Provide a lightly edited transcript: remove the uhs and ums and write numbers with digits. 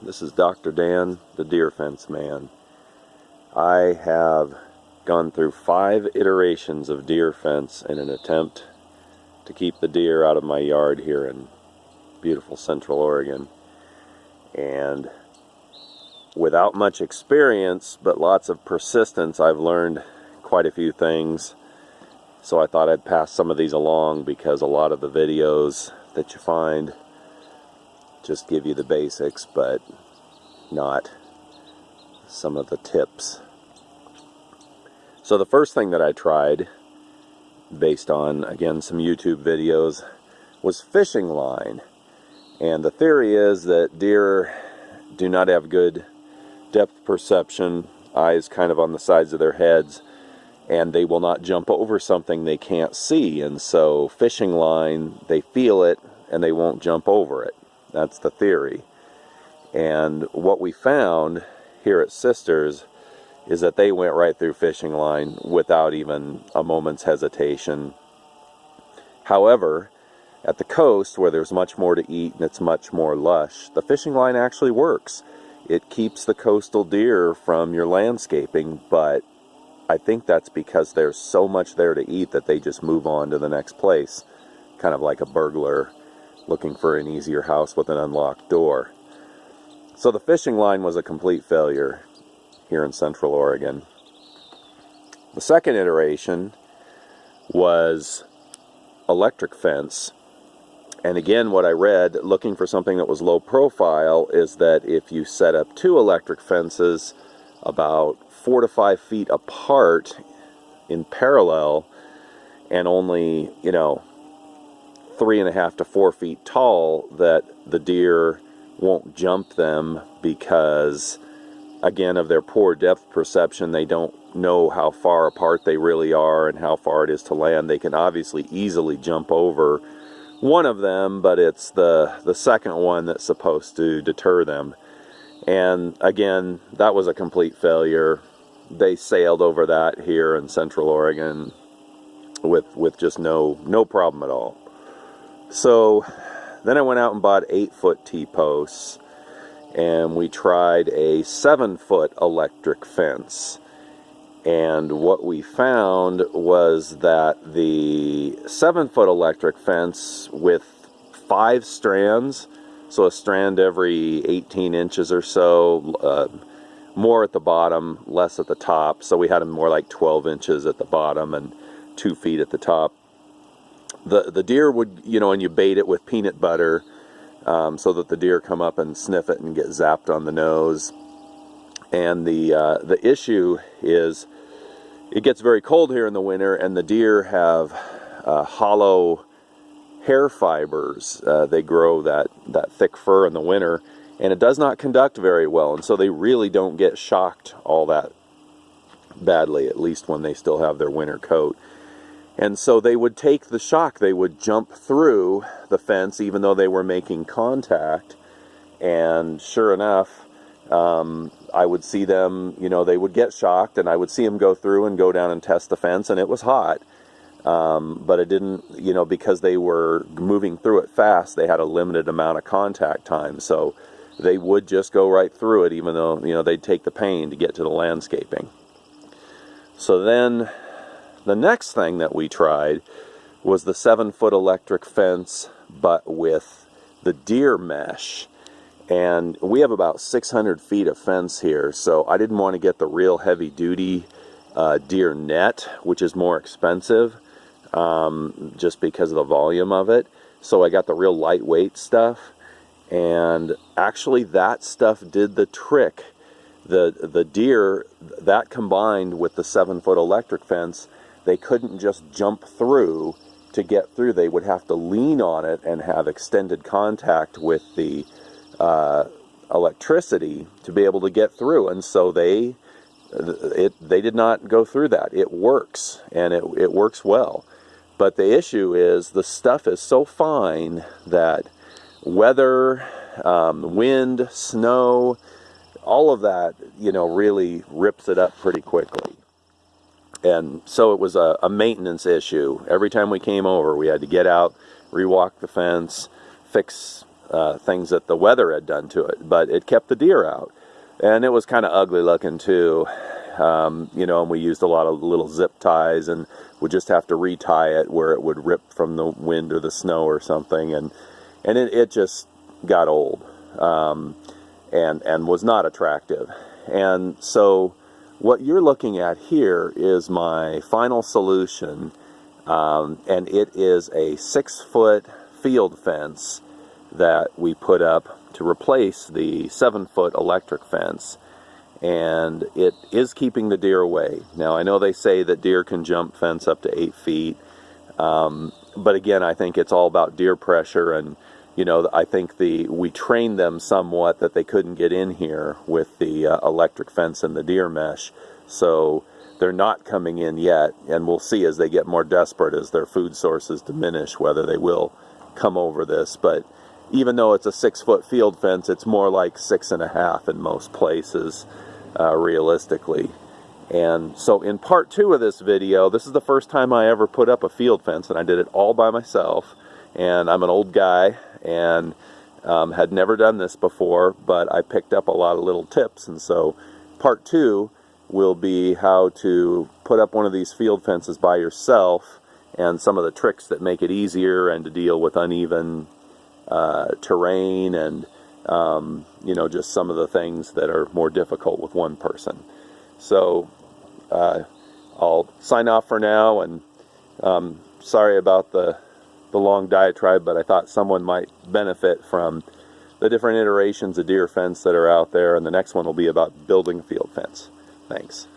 This is Dr. Dan, the deer fence man. I have gone through 5 iterations of deer fence in an attempt to keep the deer out of my yard here in beautiful Central Oregon. And without much experience, but lots of persistence, I've learned quite a few things. So I thought I'd pass some of these along because a lot of the videos that you find just give you the basics, but not some of the tips. So the first thing that I tried, based on, again, some YouTube videos, was fishing line. And the theory is that deer do not have good depth perception, eyes kind of on the sides of their heads, and they will not jump over something they can't see. And so fishing line, they feel it and they won't jump over it. That's the theory. And what we found here at Sisters is that they went right through fishing line without even a moment's hesitation. However, at the coast, where there's much more to eat and it's much more lush, the fishing line actually works. It keeps the coastal deer from your landscaping, but I think that's because there's so much there to eat that they just move on to the next place, kind of like a burglar looking for an easier house with an unlocked door. So the fishing line was a complete failure here in Central Oregon. The second iteration was electric fence. And again, what I read, looking for something that was low profile, is that if you set up 2 electric fences about 4 to 5 feet apart in parallel and only, 3.5 to 4 feet tall, that the deer won't jump them because, again, of their poor depth perception. They don't know how far apart they really are and how far it is to land. They can obviously easily jump over one of them, but it's the second one that's supposed to deter them. And again, that was a complete failure. They sailed over that here in Central Oregon with just no problem at all. So then I went out and bought 8-foot T-posts, and we tried a 7-foot electric fence. And what we found was that the 7-foot electric fence with 5 strands, so a strand every 18 inches or so, more at the bottom, less at the top. So we had them more like 12 inches at the bottom and 2 feet at the top. The deer would, and you bait it with peanut butter so that the deer come up and sniff it and get zapped on the nose. And the issue is it gets very cold here in the winter, and the deer have hollow hair fibers. They grow that thick fur in the winter, and it does not conduct very well, and so they really don't get shocked all that badly, at least when they still have their winter coat. And so they would take the shock. They would jump through the fence even though they were making contact, and sure enough, I would see them, they would get shocked, and I would see them go through and go down and test the fence, and it was hot. But it didn't, because they were moving through it fast, they had a limited amount of contact time. So they would just go right through it, even though, they'd take the pain to get to the landscaping. So then the next thing that we tried was the 7-foot electric fence, but with the deer mesh. And we have about 600 feet of fence here, so I didn't want to get the real heavy-duty deer net, which is more expensive, just because of the volume of it. So I got the real lightweight stuff, and actually that stuff did the trick. The deer, that combined with the 7-foot electric fence, they couldn't just jump through to get through. They would have to lean on it and have extended contact with the electricity to be able to get through. And so they did not go through that. It works, and it works well. But the issue is the stuff is so fine that weather, wind, snow, all of that, really rips it up pretty quickly. And so it was a maintenance issue. Every time we came over, we had to get out, rewalk the fence, fix things that the weather had done to it, but it kept the deer out. And it was kind of ugly looking too, you know, and we used a lot of little zip ties and would just have to retie it where it would rip from the wind or the snow or something, and it just got old, and was not attractive. And so what you're looking at here is my final solution, and it is a 6-foot field fence that we put up to replace the 7-foot electric fence, and it is keeping the deer away. Now I know they say that deer can jump fence up to 8 feet, but again, I think it's all about deer pressure, and you know, I think we trained them somewhat that they couldn't get in here with the electric fence and the deer mesh, so they're not coming in yet, and we'll see as they get more desperate, as their food sources diminish, whether they will come over this. But even though it's a 6-foot field fence, it's more like 6.5 in most places, realistically. And so in part 2 of this video, this is the first time I ever put up a field fence, and I did it all by myself, and I'm an old guy, and had never done this before, but I picked up a lot of little tips. And so part 2 will be how to put up one of these field fences by yourself, and some of the tricks that make it easier, and to deal with uneven terrain, and you know, just some of the things that are more difficult with one person. So I'll sign off for now, and sorry about the long diatribe, but I thought someone might benefit from the different iterations of deer fence that are out there, and the next one will be about building a field fence. Thanks.